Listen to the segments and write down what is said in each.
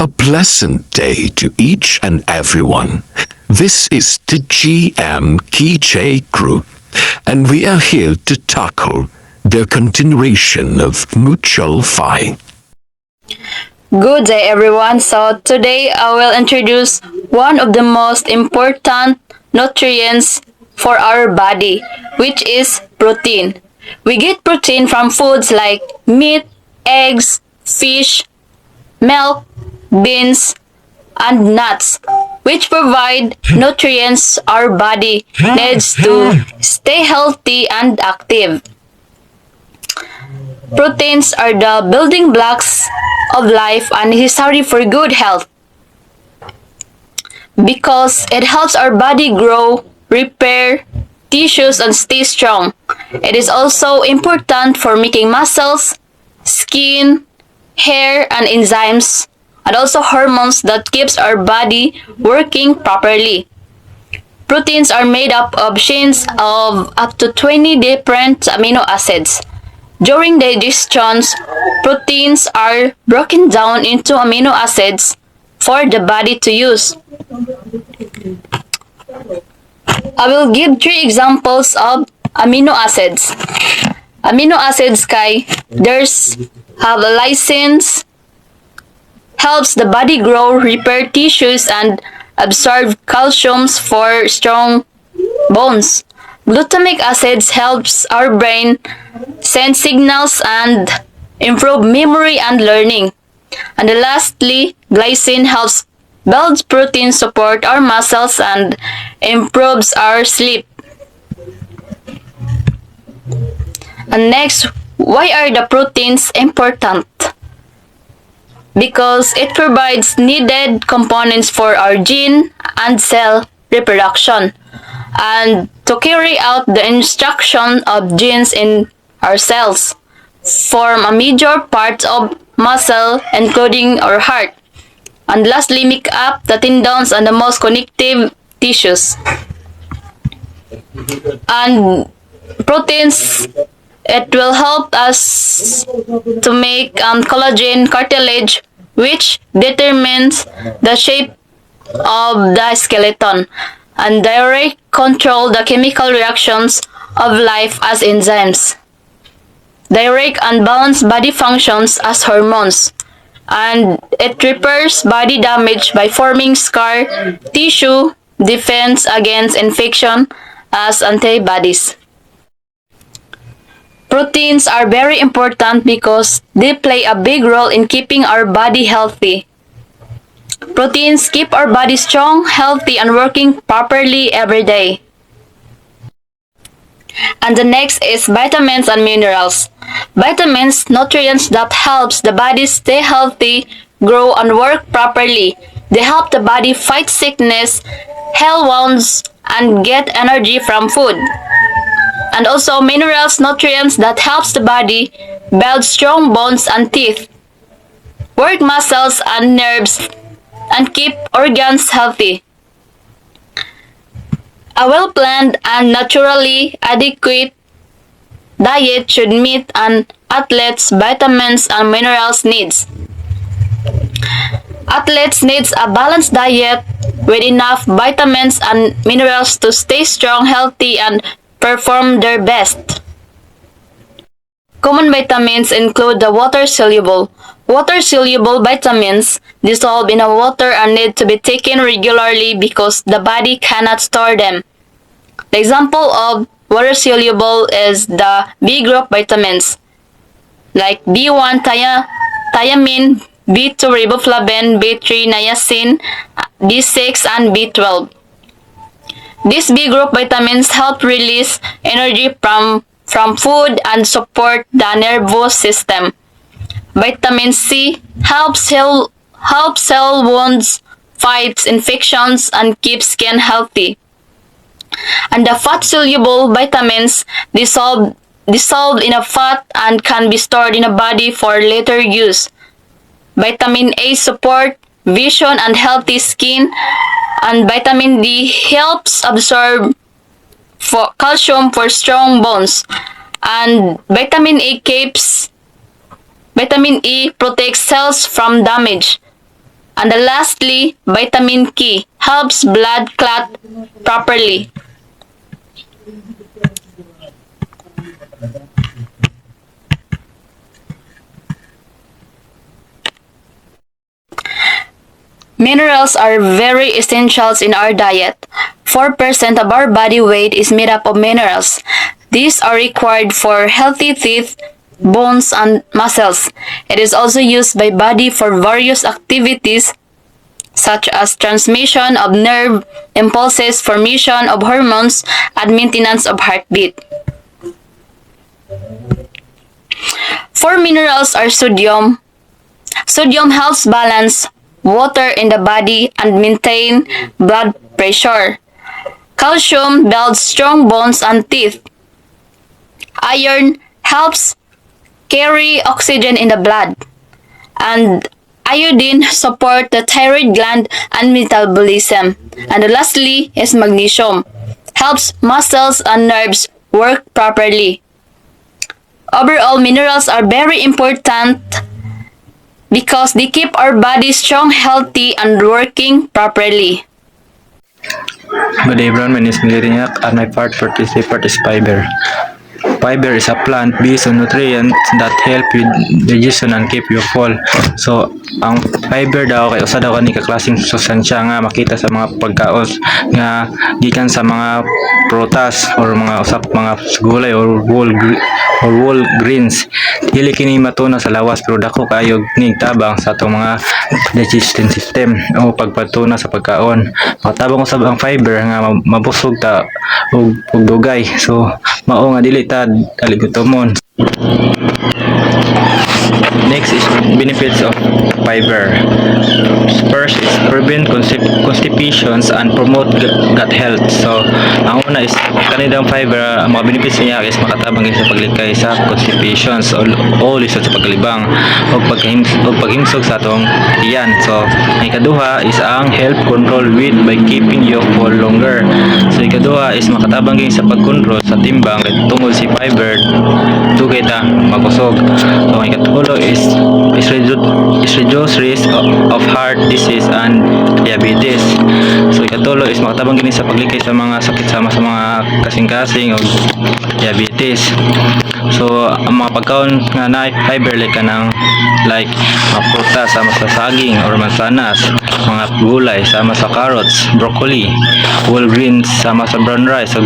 A pleasant day to each and everyone. This is the Jmkjf group, and we are here to tackle the continuation of Jmkjf. Good day, everyone. So, today I will introduce one of the most important nutrients for our body, which is protein. We get protein from foods like meat, eggs, fish, milk, beans, and nuts, which provide nutrients our body needs to stay healthy and active. Proteins are the building blocks of life and necessary for good health because it helps our body grow, repair tissues, and stay strong. It is also important for making muscles, skin, hair, and enzymes, and also hormones that keeps our body working properly. Proteins are made up of chains of up to 20 different amino acids. During digestions, proteins are broken down into amino acids for the body to use. I will give three examples of amino acids. Amino acids kay there's have lysines, helps the body grow, repair tissues, and absorb calciums for strong bones. Glutamic acids helps our brain send signals and improve memory and learning. And lastly, glycine helps build protein, support our muscles, and improves our sleep. And next, why are the proteins important? Because it provides needed components for our gene and cell reproduction and to carry out the instruction of genes in our cells, form a major part of muscle including our heart, and lastly make up the tendons and the most connective tissues. And proteins, it will help us to make collagen cartilage, which determines the shape of the skeleton and direct control the chemical reactions of life as enzymes. Direct and balanced body functions as hormones, and it repairs body damage by forming scar tissue, defense against infection as antibodies. Proteins are very important because they play a big role in keeping our body healthy. Proteins keep our body strong, healthy, and working properly every day. And the next is vitamins and minerals. Vitamins, nutrients that helps the body stay healthy, grow, and work properly. They help the body fight sickness, heal wounds, and get energy from food. And also minerals, nutrients that helps the body build strong bones and teeth, work muscles and nerves, and keep organs healthy. A well-planned and naturally adequate diet should meet an athlete's vitamins and minerals needs. Athletes needs a balanced diet with enough vitamins and minerals to stay strong, healthy, and perform their best. Common vitamins include the water-soluble. Water-soluble vitamins dissolve in water and need to be taken regularly because the body cannot store them. The example of water-soluble is the B group vitamins like B1 thiamine, B2 riboflavin, B3 niacin, B6, and B12. These B group vitamins help release energy from food and support the nervous system. Vitamin C helps heal wounds, fights infections, and keeps skin healthy. And the fat-soluble vitamins dissolve in a fat and can be stored in a body for later use. Vitamin A support vision and healthy skin, and vitamin D helps absorb calcium for strong bones, and Vitamin E protects cells from damage. And lastly, vitamin K helps blood clot properly. Minerals are very essentials in our diet. 4% of our body weight is made up of minerals. These are required for healthy teeth, bones, and muscles. It is also used by body for various activities such as transmission of nerve impulses, formation of hormones, and maintenance of heartbeat. 4 minerals are sodium. Sodium helps balance water in the body and maintain blood pressure. Calcium builds strong bones and teeth. Iron helps carry oxygen in the blood. And iodine support the thyroid gland and metabolism. And lastly is magnesium. Helps muscles and nerves work properly. Overall, minerals are very important because they keep our body strong, healthy, and working properly. Good day everyone, my name is Nilirinak and my part is fiber. Fiber is a plant based on nutrients that help with digestion and keep you full. So, ang fiber daw kay usa daw kani ka klaseng sustansya nga makita sa mga pagkaon nga gikan sa mga prutas or mga usap mga gulay or whole grains. Dili kini matuna sa lawas pero dako kayo ning tabang sa atong mga digestion system o pagpatuna sa pagkaon. Matabang usab ang fiber nga mabusog ta og dugay. So, mao nga dili ta aligutomon. Next is benefits of fiber. First is prevent constipations and promote gut health. So, ang una is kanidang fiber, ang mga benefits niya is makatabang sa paglikay sa constipations o lisod sa paglibang o paghimsog sa atong tiyan. So, ang ikaduha is ang health control weight by keeping you full longer. So, ikaduha is makatabang sa pagkontrol sa timbang tungod si fiber dugay ta makusog. So, ang ikatulo is reduce risk of heart disease and diabetes. So ikatulo is makatabang gini sa paglikay sa mga sakit sama sa mga kasing-kasing o diabetes. So ang mga pagkaon nga na fiber like mga prutas sama sa saging or mansanas, mga gulay sama sa carrots, broccoli, whole grains sama sa brown rice o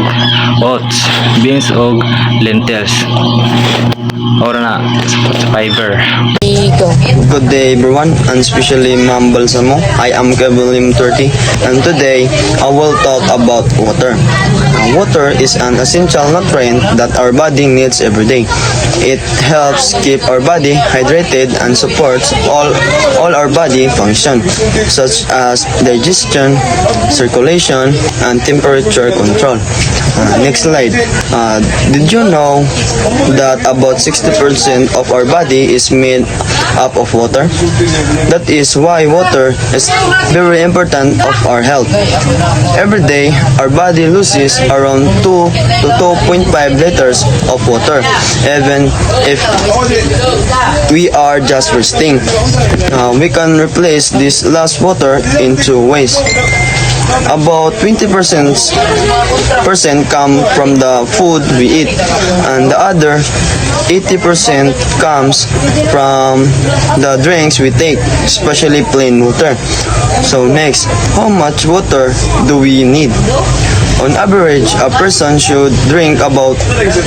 oats, beans o lentils. Ora na sa fiber. Good day everyone, and especially Ma'am Balsamo. I am Kevin 30 and today I will talk about water. Water is an essential nutrient that our body needs every day. It helps keep our body hydrated and supports all our body function such as digestion, circulation, and temperature control. Next slide. Did you know that about 60% of our body is made up of water? That is why water is very important of our health. Every day, our body loses around 2 to 2.5 liters of water, even if we are just resting. We can replace this lost water in two ways. About 20% come from the food we eat, and the other 80% comes from the drinks we take, especially plain water. So next, how much water do we need? On average, a person should drink about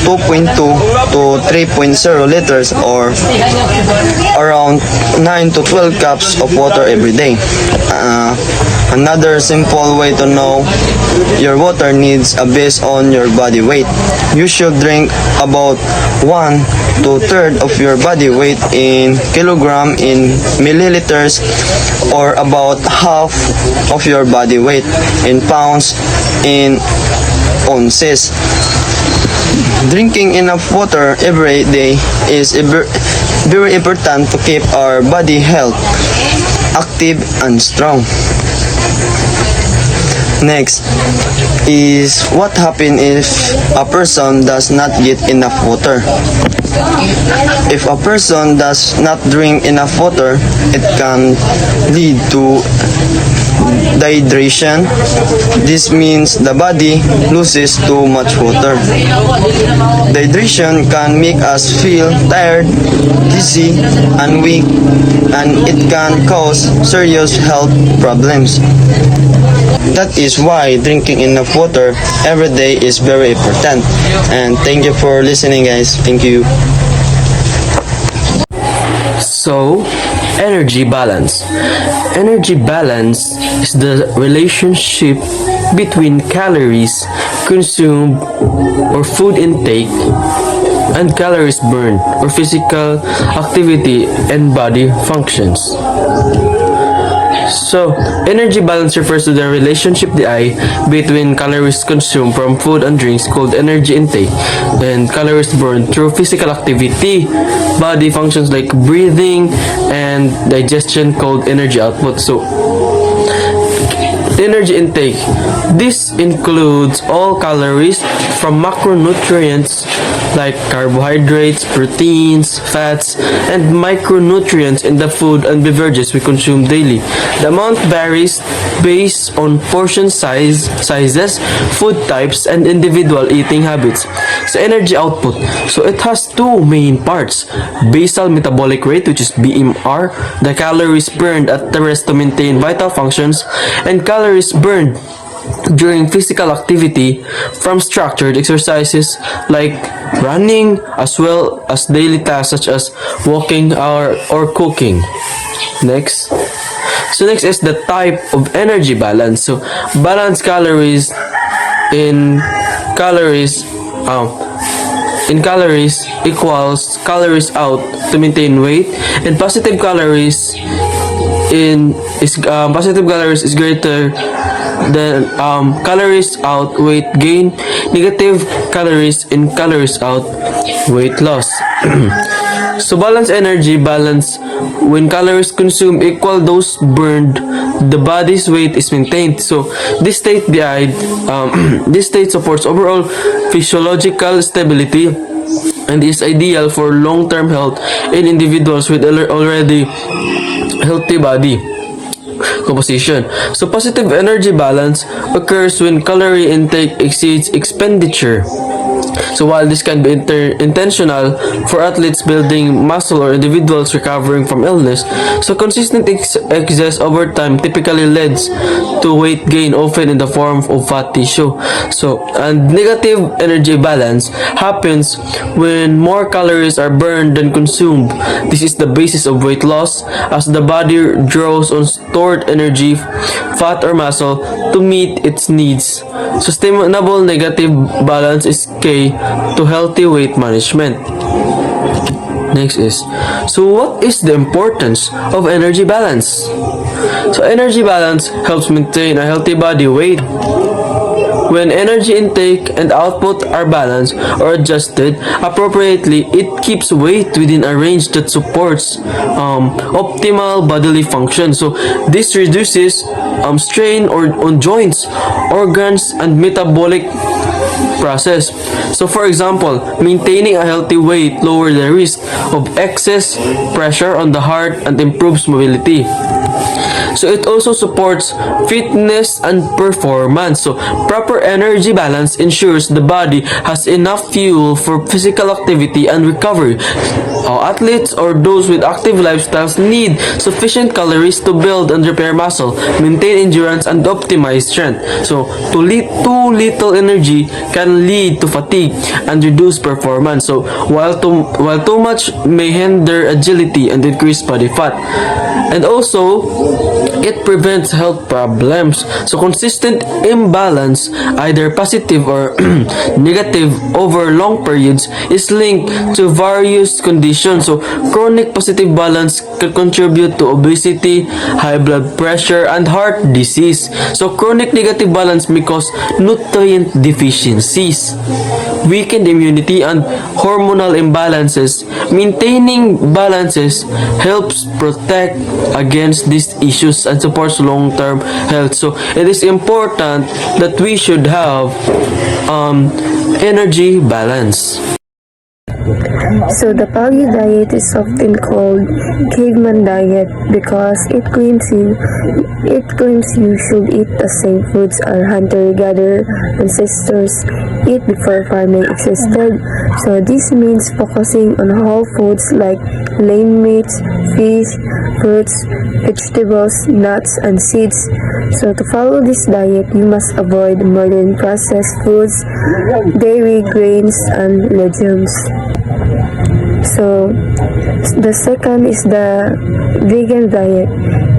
2.2 to 3.0 liters or around 9 to 12 cups of water every day. Another simple way to know your water needs based on your body weight. You should drink about 1 to 3rd of your body weight in kilogram in milliliters or about half of your body weight in pounds in ounces. Drinking enough water every day is very important to keep our body health, active and strong. Next is what happens if a person does not get enough water. If a person does not drink enough water, it can lead to dehydration. This means the body loses too much water. Dehydration can make us feel tired, dizzy, and weak, and it can cause serious health problems. That is why drinking enough water every day is very important. And thank you for listening, guys. Thank you. So, energy balance. Energy balance is the relationship between calories consumed or food intake and calories burned or physical activity and body functions. So, energy balance refers to the relationship between calories consumed from food and drinks called energy intake and calories burned through physical activity, body functions like breathing and digestion called energy output. So, energy intake. This includes all calories from macronutrients like carbohydrates, proteins, fats, and micronutrients in the food and beverages we consume daily. The amount varies based on portion sizes, food types, and individual eating habits. So energy output. So it has two main parts. Basal metabolic rate, which is BMR, the calories burned at the rest to maintain vital functions, and calories burned during physical activity from structured exercises like running as well as daily tasks such as walking or cooking. Next. So next is the type of energy balance. So balanced calories in calories equals calories out to maintain weight, and positive calories is greater than calories out weight gain, negative calories in calories out weight loss. So balance energy balance when calories consumed equal those burned, the body's weight is maintained. So this state supports overall physiological stability and is ideal for long-term health in individuals with already healthy body composition. So positive energy balance occurs when calorie intake exceeds expenditure. So while this can be intentional for athletes building muscle or individuals recovering from illness, so consistent excess over time typically leads to weight gain, often in the form of fat tissue. So, and negative energy balance happens when more calories are burned than consumed. This is the basis of weight loss, as the body draws on stored energy, fat or muscle, to meet its needs. Sustainable negative balance is key to healthy weight management. Next is, so what is the importance of energy balance? So energy balance helps maintain a healthy body weight. When energy intake and output are balanced or adjusted appropriately, it keeps weight within a range that supports optimal bodily function. So this reduces strain on joints, organs, and metabolic process. So for example, maintaining a healthy weight lowers the risk of excess pressure on the heart and improves mobility. So it also supports fitness and performance. So proper energy balance ensures the body has enough fuel for physical activity and recovery. Athletes or those with active lifestyles need sufficient calories to build and repair muscle, maintain endurance, and optimize strength. So too little energy can lead to fatigue and reduce performance. So while too much may hinder agility and increase body fat. And also, it prevents health problems. So consistent imbalance, either positive or negative over long periods, is linked to various conditions. So chronic positive balance can contribute to obesity, high blood pressure, and heart disease. So chronic negative balance may cause nutrient deficiencies. weakened immunity, and hormonal imbalances. Maintaining balances helps protect against these issues and supports long-term health. So it is important that we should have energy balance. So the paleo diet is often called caveman diet because it claims you should eat the same foods our hunter-gatherer ancestors eat before farming existed. So this means focusing on whole foods like lean meats, fish, fruits, vegetables, nuts, and seeds. So to follow this diet, you must avoid modern processed foods, dairy, grains, and legumes. So the second is the vegan diet.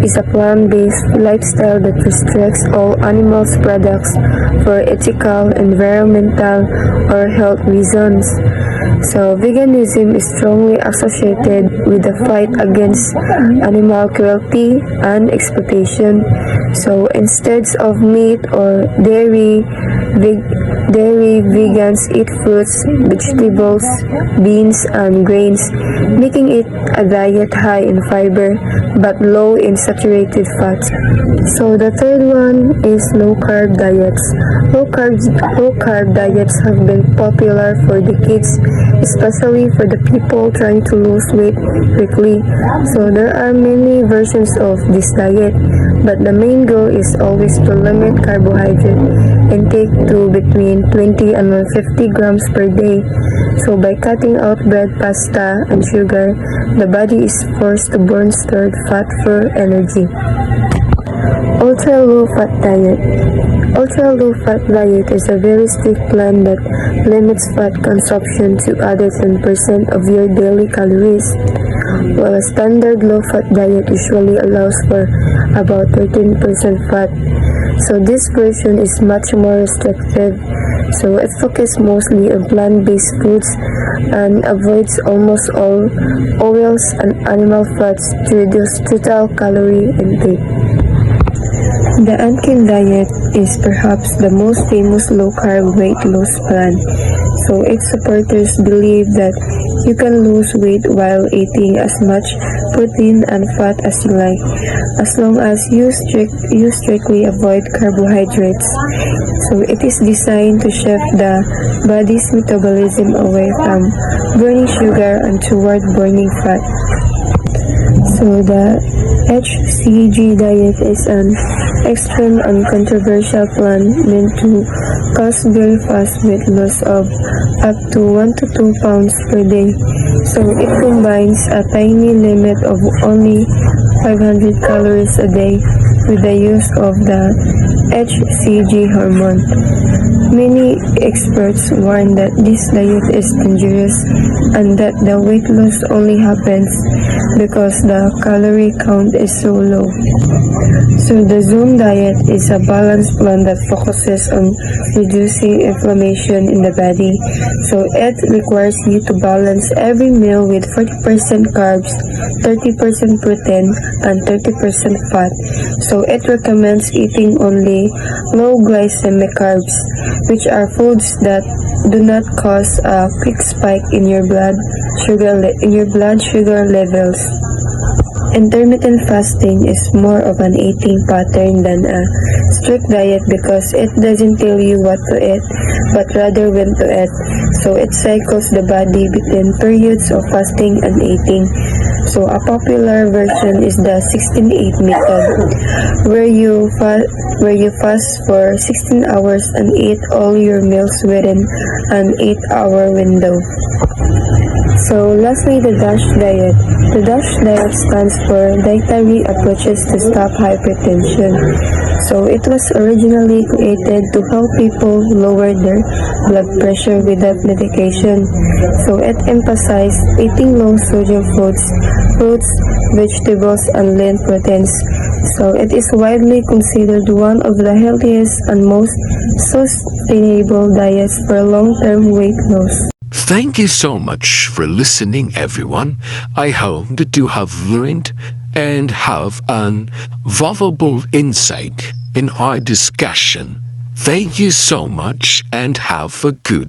Is a plant-based lifestyle that restricts all animals products for ethical, environmental, or health reasons. So veganism is strongly associated with the fight against animal cruelty and exploitation. So instead of meat or dairy, vegans eat fruits, vegetables, beans, and grains, making it a diet high in fiber but low in saturated fat. So the third one is low-carb diets. Low-carb diets have been popular for decades, especially for the people trying to lose weight quickly. So there are many versions of this diet, but the main goal is always to limit carbohydrate intake to between 20 and 150 grams per day. So by cutting out bread, pasta, and sugar, the body is forced to burn stored fat for energy. Ultra-low-fat diet. Ultra-low-fat diet is a very strict plan that limits fat consumption to under 10% of your daily calories, while a standard low-fat diet usually allows for about 13% fat. So this version is much more restrictive, so it focuses mostly on plant-based foods and avoids almost all oils and animal fats to reduce total calorie intake. The Atkins diet is perhaps the most famous low-carb weight loss plan. So its supporters believe that you can lose weight while eating as much protein and fat as you like, as long as you strictly avoid carbohydrates. So it is designed to shift the body's metabolism away from burning sugar and toward burning fat. So the HCG diet is an extreme and controversial plan meant to cause very fast weight loss of up to 1 to 2 pounds per day. So it combines a tiny limit of only 500 calories a day with the use of the HCG hormone. Many experts warn that this diet is dangerous and that the weight loss only happens because the calorie count is so low. So the Zone diet is a balanced plan that focuses on reducing inflammation in the body. So it requires you to balance every meal with 40% carbs, 30% protein, and 30% fat. So it recommends eating only low glycemic carbs, which are foods that do not cause a quick spike in your blood sugar levels. Intermittent fasting is more of an eating pattern than a strict diet because it doesn't tell you what to eat, but rather when to eat. So it cycles the body between periods of fasting and eating. So a popular version is the 16-8 method, where you fast for 16 hours and eat all your meals within an 8-hour window. So lastly, the DASH diet. The DASH diet stands for Dietary Approaches to Stop Hypertension. So it was originally created to help people lower their blood pressure without medication. So it emphasized eating low sodium foods, fruits, vegetables, and lean proteins. So it is widely considered one of the healthiest and most sustainable diets for long-term weight loss. Thank you so much for listening, everyone. I hope that you have learned and have an valuable insight in our discussion. Thank you so much and have a good